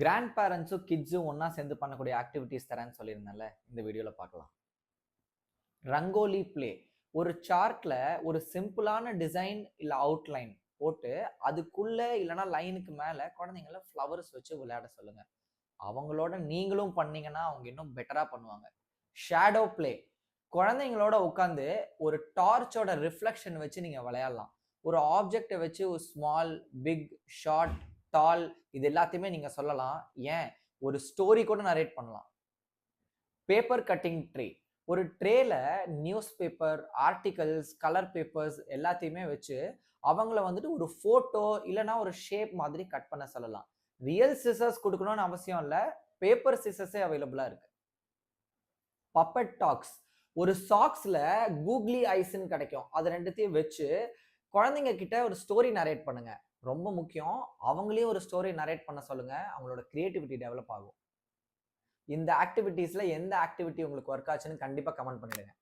Grand பேரண்ட்ஸும் கிட்ஸும் ஒண்ணா சேர்ந்து பண்ணக்கூடிய ஆக்டிவிட்டீஸ் தரேன்னு சொல்லியிருந்தேன்ல, இந்த வீடியோல பார்க்கலாம். ரங்கோலி ப்ளே. ஒரு சார்ட்ல ஒரு சிம்பிளான டிசைன் இல்ல அவுட்லைன் போட்டு, அதுக்குள்ள இல்லன்னா லைனுக்கு மேல குழந்தைங்கள ஃப்ளவர்ஸ் வச்சு விளையாட சொல்லுங்க. அவங்களோட நீங்களும் பண்ணீங்கன்னா, அவங்க இன்னும் பெட்டரா பண்ணுவாங்க. Shadow play. குழந்தைங்களோட உட்கார்ந்து ஒரு டார்ச்சோட ரிஃப்ளெக்ஷன் வச்சு நீங்க விளையாடலாம். ஒரு ஆப்ஜெக்ட்ட வச்சு ஒரு ஸ்மால், பிக், ஷார்ட், டால் இது எல்லாத்தையுமே நீங்க சொல்லலாம். ஏன் ஒரு ஸ்டோரி கூட நரேட் பண்ணலாம். Paper cutting tray. ஒரு ட்ரேல news paper, articles, colour papers எல்லாத்தையுமே வச்சு அவங்கள வந்துட்டு ஒரு ஃபோட்டோ இல்லன்னா ஒரு ஷேப் மாதிரி கட் பண்ண சொல்லலாம். ரியல் சிசர்ஸ் குடுக்கணும்னு அவசியம் இல்ல. பேப்பர் சிசர்ஸே அவைலபிளா இருக்கு. Puppet dogs. ஒரு சாக்ஸ்ல கூக்லி ஐஸ்ன்னு கிடைக்கும். அது 2த்தையும் வச்சு குழந்தைங்க கிட்ட ஒரு ஸ்டோரி நரேட் பண்ணுங்க. ரொம்ப முக்கியம். அவங்களே ஒரு ஸ்டோரி நரேட் பண்ண சொல்லுங்க. அவங்களோட கிரியேட்டிவிட்டி டெவலப் ஆகும். இந்த ஆக்டிவிட்டீஸ்ல எந்த ஆக்டிவிட்டி உங்களுக்கு ஒர்க் ஆச்சுன்னு கண்டிப்பா கமெண்ட் பண்ணிடுங்க.